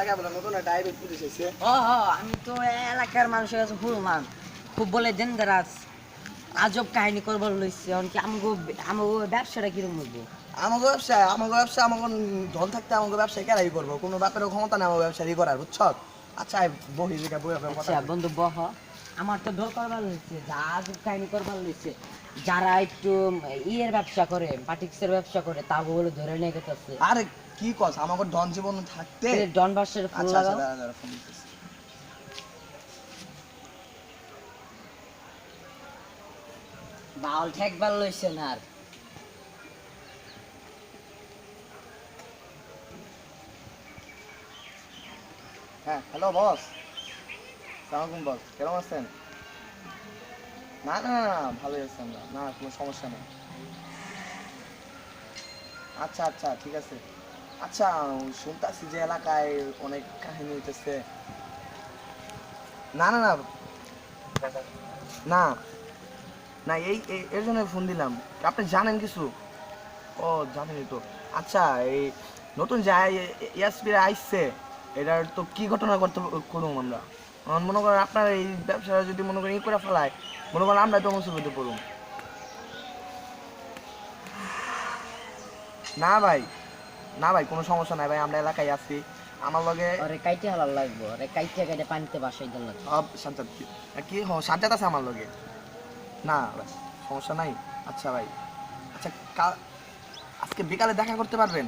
এলাকায় বলে নতুন একটা আইবি পুলিশ এসে। আমি তো এলাকার মানুষের কাছে শুনলাম খুব বলে ডেঞ্জারাস আজব কাহিনী করবার লইছে অনেকে আমগো ব্যবসাটা কিরকম হইব আমাকে ব্যবসা আমাকে ধন থাকতে আমাকে ব্যবসায় কেরাই করবো, কোনো ব্যাপারে ক্ষমতা নেই আমার ব্যবসায়ী করার, বুঝছ? আচ্ছা বহি জায়গা বই আপনার কথা। আচ্ছা বন্ধু বহ, আমার তো ঢোল করবার লইছে যা আজব কাহিনী করবার লইছে। যারা একটু ইয়ের ব্যবসা করে পাটিক্সের ব্যবসা করে তা বলে ধরে নিয়ে গেছে। আরে কি কস, আমাকে ধন জীবন থাকতে ডন বাসের ফুল আচ্ছা লাগাও। দাঁড়া ফোন দিতেছি। বাউল ঠেকবার লইছে না আর হ্যাঁ হ্যালো বস, সালামালাইকুম বস, কেমন আছেন? না না না ভালোই আছি আমরা, না কোনো সমস্যা নেই। আচ্ছা আচ্ছা ঠিক আছে। আচ্ছা শুনতেছি যে এলাকায় অনেক কাহিনী হইতেছে। না না না না না এর জন্য ফোন দিলাম। আপনি জানেন কিছু? ও জানেনই তো। আচ্ছা এই নতুন যে এসপি আইসছে, এটার তো কি ঘটনা করুম আমরা? মনে করেন আপনার এই ব্যবসাটা যদি মনে করেন ই করে ফেলায়, মনে করেন আমরা তো মুসিবতে পড়ুম। না ভাই না ভাই কোনো সমস্যা নাই ভাই, আমরা এলাকায় আছি। আমার লগে আরে কাইতে হালাল লাগবো, আরে কাইতে পানিতে বাসাই দিল লাগবে। সব সাজ্জাদ কি সাজ্জাদ আছে আমার লগে। না ভাই সমস্যা নাই। আচ্ছা ভাই, আচ্ছা আজকে বিকালে দেখা করতে পারবেন?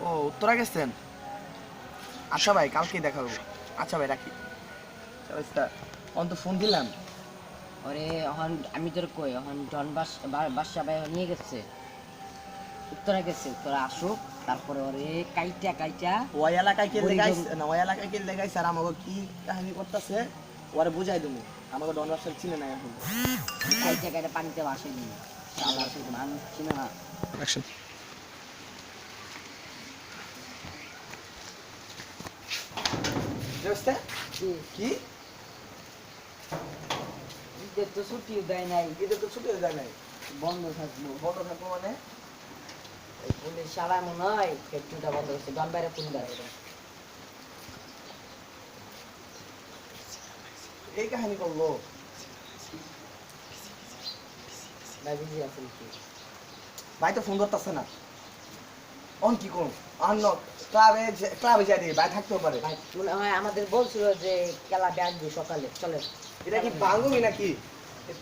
ও উত্তরা গেছেন? আচ্ছা ভাই কালকেই দেখা করবো। আচ্ছা ভাই রাখি। অন্ত ফোন দিলাম। ওরে এখন আমি তোর কই এখন ডন বাসা ভাই নিয়ে গেছে উত্তরা গেছে, উত্তরা আসুক তারপরে ওরে কাইটা ওই এলাকায় কে লেগাইছে না, ওই এলাকায় কে লেগাইছে আর আমাকে কি কাহিনী করতেছে ওরে বুঝাই দেবো। আমাকে ডন ব্যবসার চিনে নাই এখন। কাইটা পানিতে বাসাই দিন শালা শুধু মানুষ চিনে না। অ্যাকশন। দোস্তে কি ঈদের তো ছুটিও দেয় নাই, ঈদের তো ছুটি যায় নাই, বন্ধ থাকবো। বন্ধ থাকবো মানে? এই পুলিশ শালা মনে হয় ফ্যাক্টরিটা বন্ধ করছে, ডন বাইরে ফোন দেয়। এই কাহিনী করলো ভাই বিজি আছেন কি? ভাই তো ফোন ধরতেছে না। অন কি করুন? অন্য ক্লাবে যাই দিই, ভাই থাকতেও পারে। ভাই মনে হয় আমাদের বলছিল যে খেলা ডাকবো সকালে, চলে। এটা কি বাঙ্গুমি নাকি?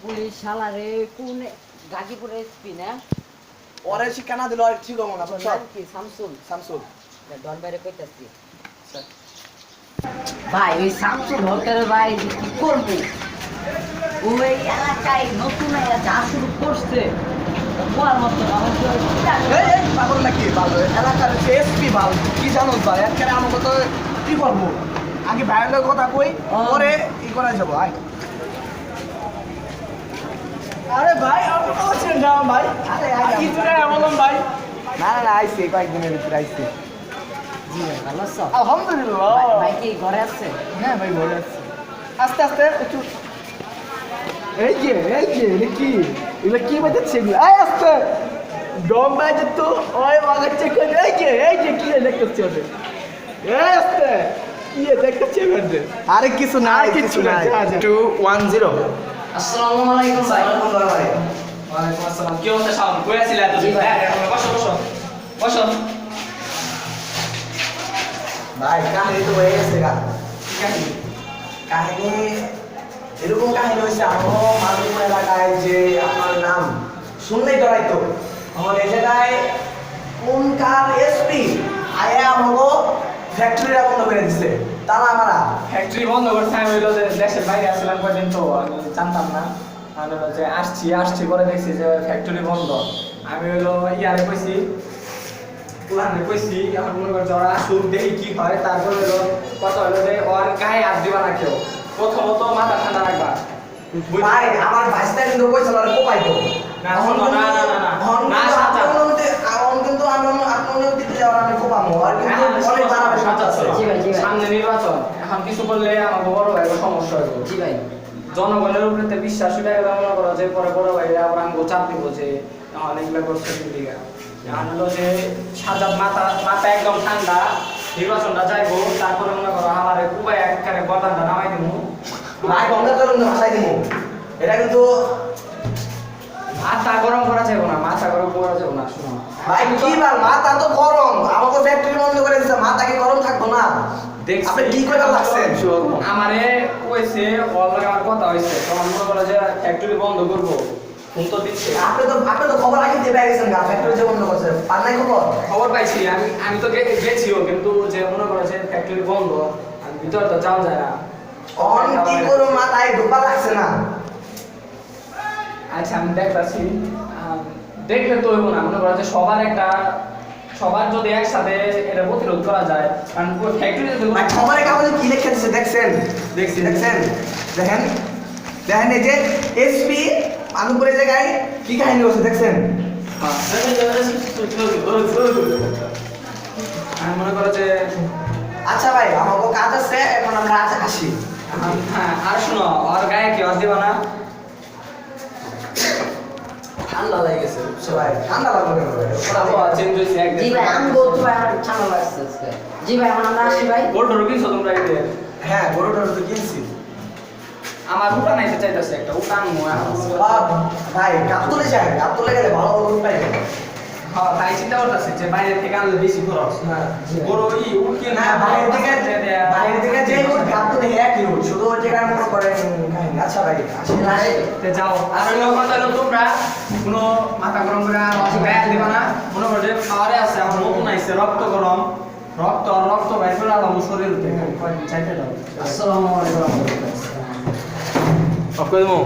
পুলিশ শালারে কোন গাজীপুর এসপি না ওরে শিক্ষা না দিল আর ঠিক হবো না, বুঝছো? নাম কি শামসুল? শামসুল। ডন বাইরে কইতাছি ভাই ওই শামসুল হোটেল ভাই কি করবো? ওই এলাকায় নতুন যা শুরু করছে বলার মতো না। এই পাগল নাকি? ভালো এলাকার যে এসপি ভালো কি জানো ভাই, একেবারে আমাকে তো কি করবো, আগে ভাইয়ের কথা কই পরে ই করা যাবো। আয় আরে ভাই আপনি বলছেন না ভাই? আরে কিছু না বললাম ভাই। না না না আইসি কয়েকদিনের ভিতরে আইসি। জি ভাই ভালো আছো? আলহামদুলিল্লাহ। ভাই কি ঘরে আছে? হ্যাঁ ভাই ঘরে আসছি। আস্তে আস্তে একটু এই যে এটা কি, এগুলো কি বাজাচ্ছে এগুলো? এই আস্তে ডম বাজে তো ওই বাজাচ্ছে কই? এই যে কি দেখতেছি ওদের, এই আস্তে কি দেখতেছি ওদের? আরে কিছু না কিছু না। 210 আসসালামু আলাইকুম ভাই। ভাই ওয়ালাইকুম আসসালাম। কি অবস্থা শাওন? কই আছিলা এতদিন? বসো বসো বসো। ভাই কাহিনী তো হয়ে গেছে গা। ঠিক আছে। কাহিনী এরকম কাহিনী হয়েছে আমার মালদহ এলাকায় যে আপনার নাম শুনলেই ডরাইতো। আমার এই জায়গায় কোনকার এসপি আয়া আমাকে ফ্যাক্টরিটা বন্ধ করে দিচ্ছে, তালা মারা। ফ্যাক্টরি বন্ধ করছে, আমি হইলো যে দেশের বাইরে আসছিলাম কয়েকদিন, তো আমি জানতাম না। আমি হলো যে আসছি করে দেখছি যে ফ্যাক্টরি বন্ধ। আমি হইলো ইয়ারে কইছি, পুরানে কইছি, এখন মনে করছে ওরা আসুক দেখি কি হয়। তারপর হইলো কথা হলো যে ওর গায়ে হাত দিবা না কেউ, প্রথমত মাথা ঠান্ডা রাখবা। ভাই আমার ভাইসটা কিন্তু কইছিল আর কোপাইতো না শুনো, না না না না না সাজা। এখন কিন্তু আমি আত্মনিয়োগ যাওয়ার আমি কোপামো আর কিন্তু অনেক জানাবে সাথে আছে। জি ভাই জি ভাই। সামনে নির্বাচন, এখন কিছু করলে আমার বড় ভাই সমস্যা হইব। জি ভাই। জনগণের উপরে বিশ্বাস উঠে গেলে মনে করো যে পরে বড় ভাইরা আবার আমাকে চাপ দিব যে এখন এগুলো করছে দিকে। এখন হলো যে সাজাদ মাথা একদম ঠান্ডা, নির্বাচনটা যাইবো তারপরে মনে করো আমার কুবাই একবারে গদানটা নামাই দিমু ভাই গঙ্গা চরণ ভাষায় দিব এটা কিন্তু মাথা গরম করা যাবে না মাথা গরম করা যাবে না শুনো ভাই কি বল মাথা তো গরম আমাকে ফ্যাক্টরি বন্ধ করে দিছে মাথা কি গরম থাকবো না দেখছি আপনি কি করে লাগছেন আমারে কইছে ওর লগে আমার কথা হইছে তখন মনে করো যে ফ্যাক্টরি বন্ধ করবো ফোন তো দিচ্ছে আপনি তো খবর আগে দিয়ে গেছেন গা ফ্যাক্টরি যে বন্ধ করছে পার নাই খবর খবর পাইছি আমি তো গেছিও কিন্তু যে মনে করো যে ফ্যাক্টরি বন্ধ আর ভিতরে তো যাওয়া যায় না অন কি করো মাথায় ঢোকা লাগছে না আচ্ছা আমি দেখতাছি দেখলে তো হইব না মনে করো যে সবার যদি একসাথে এটা প্রতিরোধ করা যায় কারণ ফ্যাক্টরি ভাই খবরের কাগজে কি লেখা দিছে দেখছেন দেখছেন দেখেন দেখেন এই যে এসপি আনুপুরের জায়গায় কি কাহিনী হচ্ছে দেখছেন আমি মনে করো যে আচ্ছা ভাই আমাকে কাজ আছে এখন আমরা আসি হ্যাঁ আর শোনো ওর গায়ে কি দিবা না ঠান্ডা লেগে গেছে বুঝছো ভাই ঠান্ডা লাগবে কেন ভাই আবহাওয়া চেঞ্জ হয়েছে একদিন জি ভাই আমি বলতে ভাই আমার ঠান্ডা লাগছে আজকে। জি ভাই এখন আমরা আসি ভাই। গোল্ড রকিংছ তোমরা এতে হ্যাঁ গরুটা তো কিনছি আমার উঠা নাইতে চাইতাছে একটা উঠান ভাই গাবতলে যাই গাবতলে গেলে ভালো গরু পাইবে হ্যাঁ তাই চিন্তা করতেছে যে বাইরে থেকে আনলে বেশি খরচ হ্যাঁ গরু উঠকে না বাইরে থেকে যে গাবতলে একই রুট শুধু ওই জায়গায় মনে করেন কাহিনী আচ্ছা ভাই আসি তে যাও আর হলো কথা হলো তোমরা কোনো মাথা গরম করে গায়ে দিবা না মনে করো যে খাওয়ারে আছে আমার নতুন আইছে রক্ত গরম রক্ত বাইর করে আলাম শরীর থেকে চাইতে দাও আসসালামু আলাইকুম। অফ করে দেবো